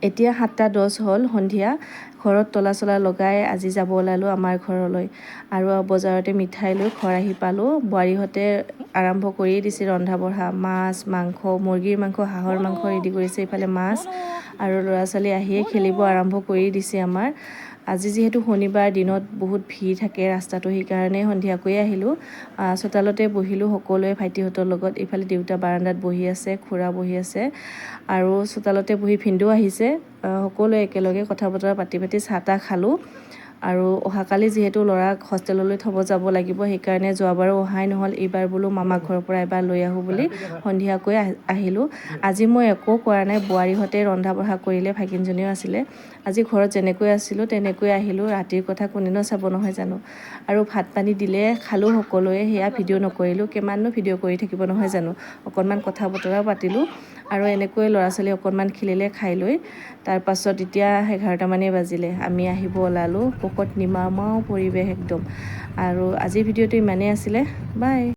এতিয়া 7:10 হ'ল সন্ধিয়া। ঘৰত তলা চলা লগাই আজি যাব ওলালোঁ আমাৰ ঘৰলৈ আৰু বজাৰতে মিঠাই লৈ ঘৰ আহি পালোঁ। বোৱাৰীহঁতে আৰম্ভ কৰিয়ে দিছে ৰন্ধা বঢ়া। মাছ মাংস, মুৰ্গীৰ মাংস, হাঁহৰ মাংস ৰেডি কৰিছে, ইফালে মাছ আৰু ল'ৰা ছোৱালী আহিয়ে খেলিব আৰম্ভ কৰি দিছে আমাৰ। আজি যিহেতু শনিবাৰ, দিনত বহুত ভিৰ থাকে ৰাস্তাটো, সেইকাৰণে সন্ধিয়াকৈয়ে আহিলোঁ। চোতালতে বহিলোঁ সকলোৱে ভাইটিহঁতৰ লগত। ইফালে দেউতা বাৰান্দাত বহি আছে, খুৰা বহি আছে আৰু চোতালতে বহি ভিনদেউ আহিছে। সকলোৱে একেলগে কথা বতৰা পাতি চাহ তাহ খালোঁ। আৰু অহাকালি যিহেতু ল'ৰাক হোষ্টেললৈ থ'ব যাব লাগিব, সেইকাৰণে যোৱাবাৰো অহাই নহ'ল। এইবাৰ বোলো মামাক ঘৰৰ পৰা এবাৰ লৈ আহোঁ বুলি সন্ধিয়াকৈ আহিলোঁ। আজি মই একো কৰা নাই, বোৱাৰীহঁতে ৰন্ধা বঢ়া কৰিলে, ভাগিনজনীও আছিলে। আজি ঘৰত যেনেকৈ আছিলোঁ তেনেকৈ আহিলোঁ। ৰাতিৰ কথা কোনেনো চাব নহয় জানো। আৰু ভাত পানী দিলে, খালোঁ সকলোৱে। সেয়া ভিডিঅ' নকৰিলোঁ, কিমাননো ভিডিঅ' কৰি থাকিব নহয় জানো। অকণমান কথা বতৰাও পাতিলোঁ আৰু এনেকৈ ল'ৰা ছোৱালী অকণমান খেলিলে খাই লৈ। তাৰপাছত এতিয়া 11টামানেই বাজিলে, আমি আহিব ওলালোঁ। ভোকত নিমামাও পৰিৱেশ একদম। আৰু আজিৰ ভিডিঅ'টো ইমানেই আছিলে। বাই।